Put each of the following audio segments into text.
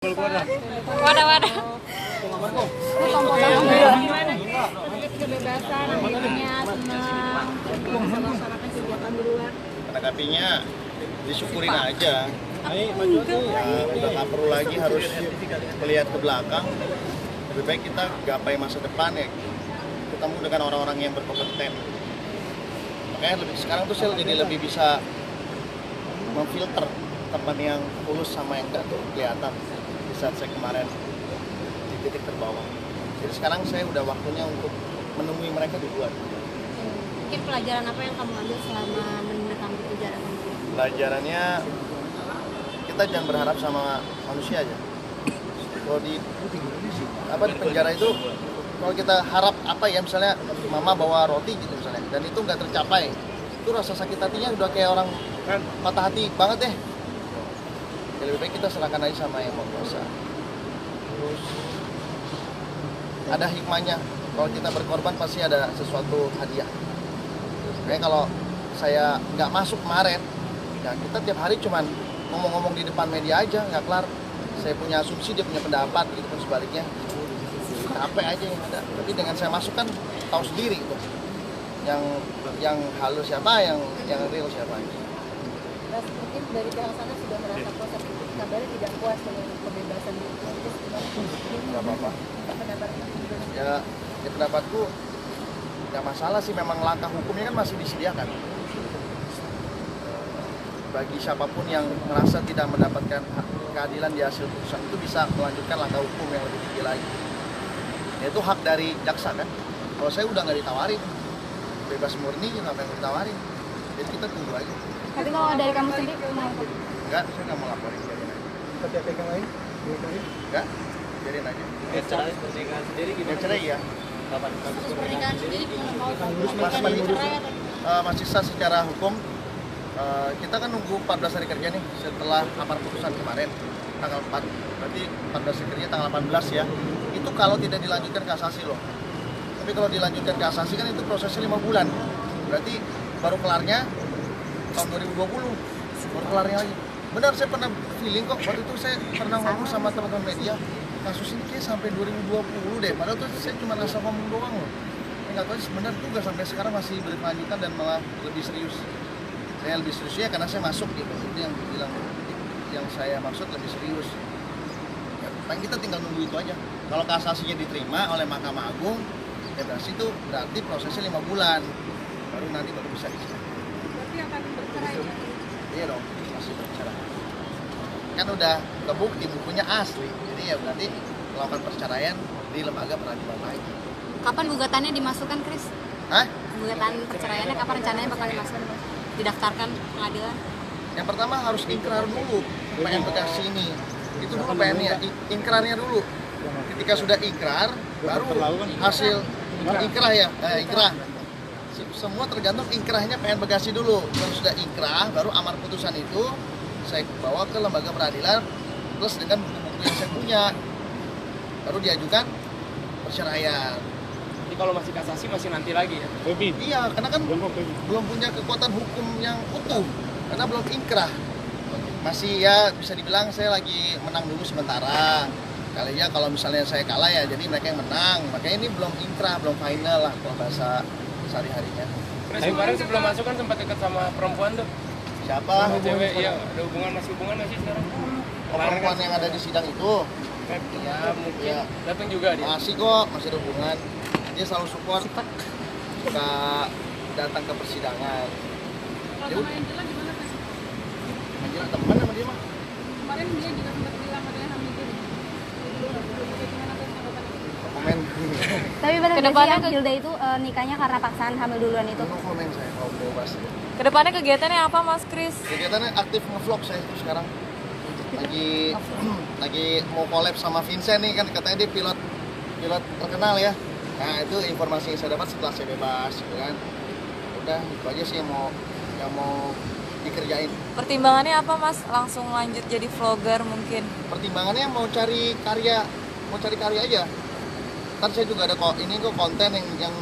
Wadah. Kebebasan, akhirnya senang bisa melaksanakan kegiatan di luar. Menanggapinya disyukurin aja. Ya, udah nggak perlu lagi harus melihat ke belakang. Lebih baik kita gapai masa depan ya. Ketemu dengan orang-orang yang berkompeten. Makanya sekarang tuh saya jadi lebih bisa memfilter teman yang tulus sama yang enggak tuh kelihatan di saat saya kemarin di titik terbawah. Jadi sekarang saya udah waktunya untuk menemui mereka di luar. Mungkin pelajaran apa yang kamu ambil selama menekam di penjara? Pelajarannya kita jangan berharap sama manusia aja. Kalau di penjara itu kalau kita harap apa ya, misalnya mama bawa roti gitu misalnya dan itu nggak tercapai, itu rasa sakit hatinya udah kayak orang patah hati banget deh. Ya, lebih baik kita serahkan aja sama yang mau kuasa. Terus ada hikmahnya, kalau kita berkorban pasti ada sesuatu hadiah. Kayak kalau saya nggak masuk kemarin, ya kita tiap hari cuman ngomong-ngomong di depan media aja, nggak kelar. Saya punya asumsi, dia punya pendapat, gitu pun sebaliknya. Capek aja yang ada. Tapi dengan saya masuk kan tahu sendiri gitu. Yang halus siapa, yang real siapa. Mungkin dari pihak sana sudah merasa puas, kabarnya tidak puas dengan kebebasan itu. Terus gimana? Nggak apa-apa. Ya pendapatku nggak masalah sih, memang langkah hukumnya kan masih disediakan. Bagi siapapun yang merasa tidak mendapatkan keadilan di hasil putusan itu bisa melanjutkan langkah hukum yang lebih tinggi lagi. Itu hak dari jaksa kan. Kalau saya udah nggak ditawarin, bebas murni, nggak pengen ditawarin. Jadi kita tunggu aja. Tapi kalau dari kamu sendiri mau? Enggak, saya nggak mau laporin, biarin aja. Pihak yang lain? Enggak, biarin aja. Cerai pernikahan sendiri Ya cerai ya. Kapan? Pernikahan sendiri mau Masih sah secara hukum. Kita kan nunggu 14 hari kerja nih setelah amar putusan kemarin tanggal 4. Berarti 14 hari kerja tanggal 18 ya. Itu kalau tidak dilanjutkan kasasi loh. Tapi kalau dilanjutkan kasasi kan itu prosesnya 5 bulan. Berarti baru kelarnya tahun 2020. Baru kelarnya lagi. Benar, saya pernah feeling kok, waktu itu saya pernah ngomong sama teman-teman media, kasus ini kayak sampai 2020 deh, padahal tuh saya cuma asal ngomong doang loh. Nggak tahu sebenarnya juga sampai sekarang masih berkelanjutan dan malah lebih serius. Saya lebih serius ya karena saya masuk gitu, itu yang bilang, yang saya maksud lebih serius. Ya, paling kita tinggal nunggu itu aja. Kalau kasasinya diterima oleh Mahkamah Agung, ya berarti prosesnya 5 bulan, baru nanti bisa isi. Berarti akan bercerai ya? Iya dong, masih bercerai. Kan udah kebukti bukunya asli, jadi ya berarti melakukan perceraian di lembaga peradilan lagi. Kapan gugatannya dimasukkan, Kris? Hah? Gugatan perceraiannya kapan rencananya bakal dimasukkan? Didaftarkan pengadilan? Yang pertama harus ikrar dulu PN Bekasi ini. Itu dulu PN-nya, ikrarnya dulu. Ketika sudah ikrar, baru hasil ikrah ya, ikrah. Semua tergantung ikrahnya PN Bekasi dulu. Kalau sudah ikrah, baru amar putusan itu saya bawa ke lembaga peradilan plus dengan buku-buku yang saya punya, baru diajukan perceraian. Jadi kalau masih kasasi masih nanti lagi ya? Iya, karena kan belum punya kekuatan hukum yang utuh, karena belum inkrah. Masih ya bisa dibilang saya lagi menang dulu sementara. Kali ya kalau misalnya saya kalah ya jadi mereka yang menang. Makanya ini belum inkrah, belum final lah kalau bahasa sehari-harinya. Terus kemarin sebelum masuk kan sempat dekat sama perempuan tuh? Siapa? Sama cewek, iya. Ada hubungan masih sekarang? Perempuan yang ada di sidang itu? Ya mungkin Ya. datang juga dia. Masih kok, masih ada hubungan. Dia selalu support suka datang ke persidangan. Kalau sama Angela gimana sih? Angela teman sama dia mah. Kemarin dia juga sempat bilang katanya hamil diri. Gimana tuh tanggapannya? Komen. Tapi benar Kedepannya nggak sih Hilda itu nikahnya karena paksaan hamil duluan itu? No komen saya kalau bebas. Kedepannya kegiatannya apa, Mas Kris? Kegiatannya aktif nge-vlog saya itu sekarang. Lagi mau collab sama Vincent nih, kan katanya dia pilot terkenal ya. Nah itu informasi yang saya dapat setelah saya bebas gitu kan. Udah itu aja sih yang mau dikerjain. Pertimbangannya apa, Mas? Langsung lanjut jadi vlogger mungkin? Pertimbangannya mau cari karya aja. Kan saya juga ada konten yang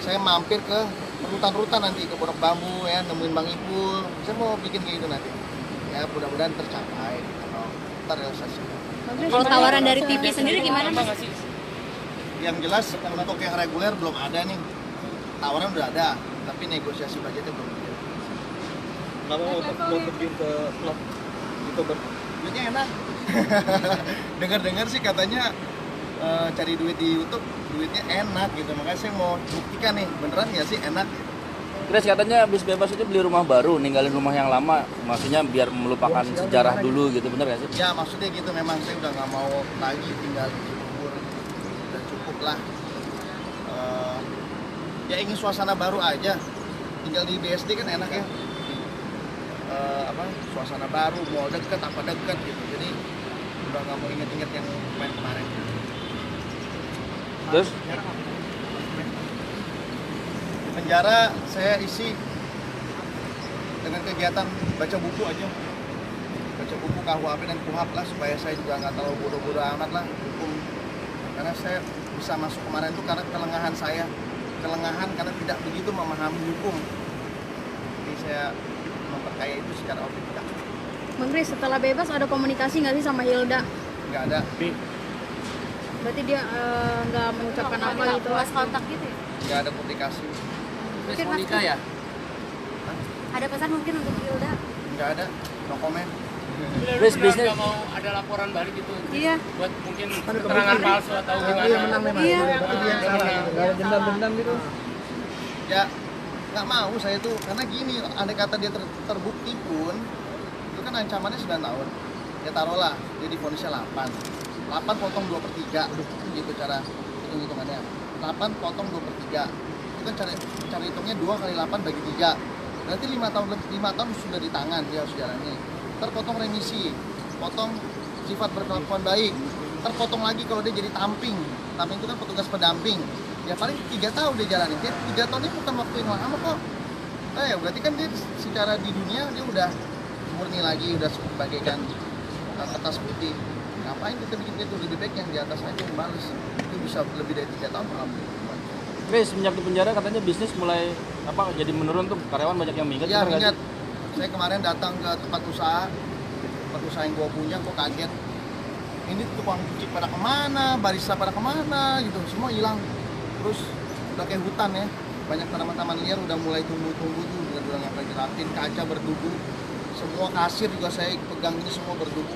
saya mampir ke rutan-rutan nanti ke Pondok Bambu ya, nemuin Bang Ipul. Saya mau bikin kayak gitu nanti. Ya mudah-mudahan tercapai. Kalau terrealisasi. Kalau tawaran dari TV sendiri gimana Nambah Mas? nggak sih? Yang jelas untuk yang reguler belum ada nih. Tawaran udah ada, tapi negosiasi budgetnya belum ada. Kamu mau terjun ke klub YouTuber? Duitnya enak. Dengar-dengar sih katanya cari duit di YouTube duitnya enak gitu. Makanya saya mau buktikan nih, beneran nggak sih enak? Terus katanya habis bebas itu beli rumah baru, ninggalin rumah yang lama, maksudnya biar melupakan sejarah dulu gitu, bener gak sih? Ya maksudnya gitu, memang saya udah nggak mau lagi tinggal di Cibubur, udah cukup lah. Ya ingin suasana baru aja, tinggal di BSD kan enak ya. Suasana baru, mau deket apa deket gitu, jadi udah nggak mau inget-inget yang kemarin. Terus Di penjara saya isi dengan kegiatan baca buku aja, baca buku KUHP dan KUHAP lah, supaya saya juga nggak terlalu bodoh-bodoh amat lah hukum. Karena saya bisa masuk kemarin itu karena kelengahan saya, karena tidak begitu memahami hukum. Jadi saya memperkaya itu secara otodidak. Bang Kris, setelah bebas ada komunikasi nggak sih sama Hilda? Nggak ada, Berarti dia nggak mengucapkan apa gitu? Lost kontak gitu ya? nggak ada komunikasi, Mungkin Mas, ya? ada pesan mungkin untuk Hilda? nggak ada, no comment. Terus bisnis Nggak mau ada laporan balik gitu? Iya. Buat mungkin keterangan palsu atau gimana? Iya. Gak ada dendam-dendam gitu? Ya nggak mau saya tuh, karena gini, andai kata dia terbukti pun itu kan ancamannya 9 tahun ya, taruhlah dia divonisnya 8 potong 2/3 gitu cara hitung-hitungannya. 8 potong 2/3 itu kan cara hitungnya 2 kali 8 bagi 3, berarti 5 tahun sudah di tangan dia harus jalani. Terpotong remisi, potong sifat berkelakuan baik, terpotong lagi kalau dia jadi tamping itu kan petugas pendamping, ya paling 3 tahun dia jalani. Dia 3 tahun ini bukan waktu yang lama kok. Ya berarti kan dia secara di dunia dia udah murni lagi, udah bagaikan kertas putih. Ngapain kita bikin itu, lebih baik yang di atas aja yang balas. Itu bisa lebih dari 3 tahun alhamdulillah. Chris, semenjak di penjara katanya bisnis mulai jadi menurun tuh, karyawan banyak yang minggat. Ya ingat, saya kemarin datang ke tempat usaha yang gua punya, kok kaget. Ini tukang cuci pada kemana, barista pada kemana gitu, semua hilang. Terus udah kayak hutan ya, banyak tanaman-tanaman liar udah mulai tumbuh-tumbuh tuh, udah nggak jelatin, kaca berdebu, semua kasir juga saya pegang ini semua berdebu.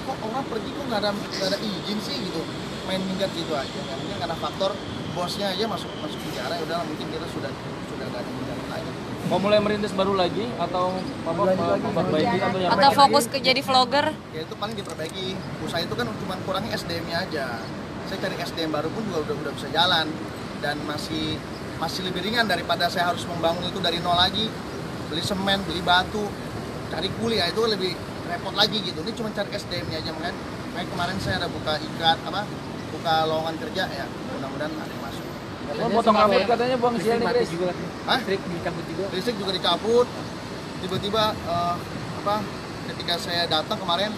Kok orang pergi kok nggak ada izin sih gitu, main minggat gitu aja. Mungkin karena faktor bosnya aja masuk penjara, ya udah mungkin kita sudah nggak ada minggat lagi. Mau mulai merintis baru lagi atau memperbaiki atau yang Atau fokus ke jadi vlogger? Ya itu paling diperbaiki. Usaha itu kan cuma kurangnya SDM-nya aja. Saya cari SDM baru pun juga udah bisa jalan, dan masih lebih ringan daripada saya harus membangun itu dari nol lagi. Beli semen, beli batu, cari kuli, ya itu lebih repot lagi gitu. Ini cuma cari SDM-nya aja, makanya kemarin saya ada buka lowongan kerja ya. Mudah-mudahan ada yang masuk. potong rambut katanya buang sial nih Chris. Hah? Listrik juga dicabut. Tiba-tiba ketika saya datang kemarin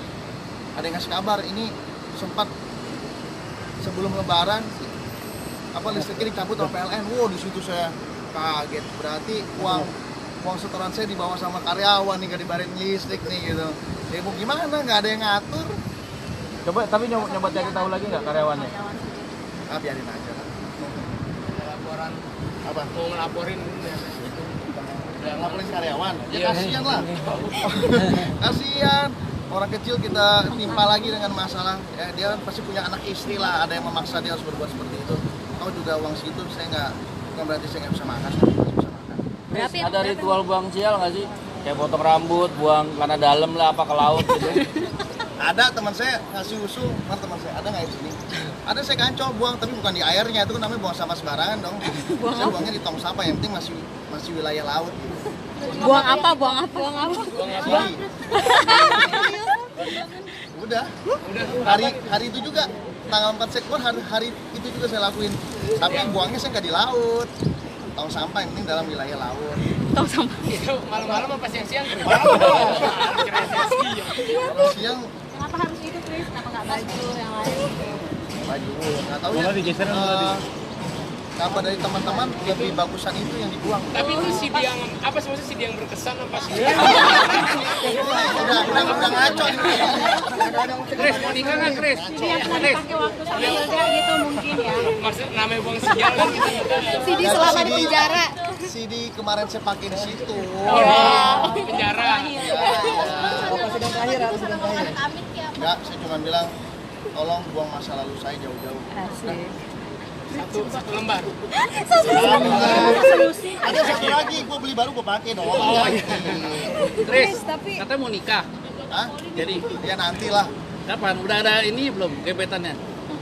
ada yang ngasih kabar, ini sempat sebelum lebaran listriknya dicabut sama PLN. Wow, di situ saya kaget. Berarti uang setoran saya dibawa sama karyawan nih, gak dibayarin listrik nih gitu. Ya mau gimana, nggak ada yang ngatur. Tapi nyoba cari tahu lagi nggak karyawannya? Biarin aja lah. Laporan Apa? mau ngelaporin Laporin karyawan? Ya kasihan lah. Kasihan. Orang kecil kita timpa lagi dengan masalah. Ya, dia pasti punya anak istri lah. Ada yang memaksa dia harus berbuat seperti itu. Tahu juga uang situ saya bukan berarti saya nggak bisa makan. Chris, ada ritual buang sial nggak sih? Kayak potong rambut, buang karena dalam lah apa ke laut gitu. Ada teman saya ngasih usul, mana teman saya ada nggak di sini? Ada, saya kancol buang, tapi bukan di airnya, itu kan namanya buang sampah sembarangan dong. Saya buangnya di tong sampah, yang penting masih wilayah laut. Buang apa? Jadi, udah. Hari itu juga tanggal 4 Sektor hari itu juga saya lakuin. Tapi buangnya saya nggak di laut. Tong sampah yang penting dalam wilayah laut. Tong sampah. itu malam-malam apa siang-siang? Kalau siang Kenapa harus itu, Chris? Kenapa nggak baju yang lain? baju nggak tahu ya. kabar dari teman-teman lebih bagusan itu yang dibuang. Tapi itu CD yang apa sih, maksudnya CD yang berkesan apa sih? Udah ngaco ini. Chris, mau nikah nggak Chris? Chris, Pakai waktu sama Hilda gitu mungkin ya. maksud namanya buang sinyal kan gitu. CD selama di penjara. CD kemarin saya pakai di situ. Oh, di penjara. Enggak, saya cuma bilang tolong buang masa lalu saya jauh-jauh. Satu lembar. Ada satu lagi, gua beli baru gua pakai dong. Oh iya. Chris, katanya mau nikah. Hah? Jadi Ya nantilah. kapan? Udah ada ini belum gebetannya?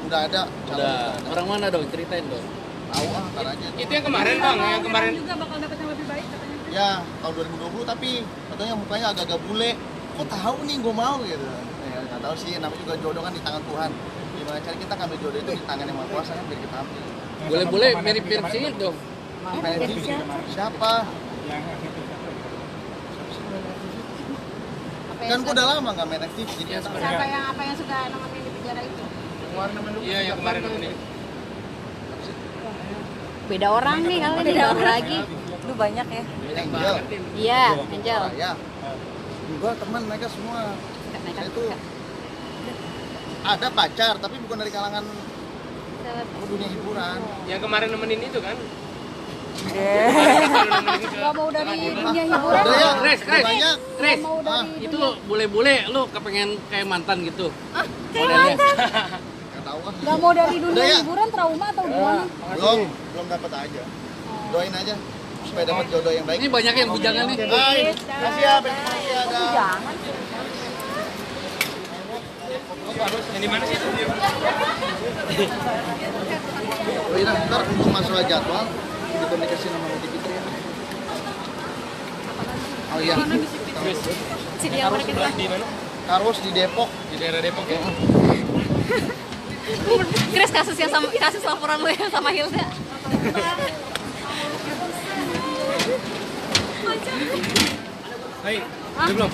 Udah ada. Udah. Orang mana dong? Ceritain dong. Tahu ah, ntar aja. Itu yang kemarin bang, yang kemarin. Juga bakal dapat yang lebih baik katanya. Ya, tahun 2020 tapi katanya mukanya agak-agak bule. Kok tahu nih gua mau gitu. Ya nggak tahu sih, namanya juga jodoh kan di tangan Tuhan. Gimana cara kita ngambil jodoh itu di tangan yang Maha Kuasa kan biar kita ambil. Boleh-boleh mirip-mirip sih dong. Siapa? Kan gua udah lama nggak main aktif jadi nggak tahu. Apa yang suka nemenin di penjara itu? Iya, yang kemarin ini. Beda orang nih kali ini, beda orang lagi. Lu banyak ya. Angel, Iya, Angel. Raya. Gua teman mereka semua. Saya itu ada pacar tapi bukan dari kalangan dunia hiburan. Yang kemarin nemenin itu kan? Gak mau dari dunia hiburan. Ada ya, Chris, banyak. Chris, Mau dari itu bule-bule lu kepengen kayak mantan gitu. kayak Modelnya. Nggak tahu kan. Gak mau dari dunia Udah ya? hiburan, trauma atau gimana? Belum dapat aja. Doain aja supaya dapat jodoh yang baik. Ini banyak yang bujangan nih. Hai, kasih ya, kasih ada. Yang di mana sih itu? Oh iya, ntar untuk masalah jadwal dikomunikasi sama Mudi Fitri ya. Oh iya. CD yang mana kita? Di mana? Karus di Depok. Di daerah Depok ya? Chris, kasus laporan lu yang sama Hilda. Hai, udah belum?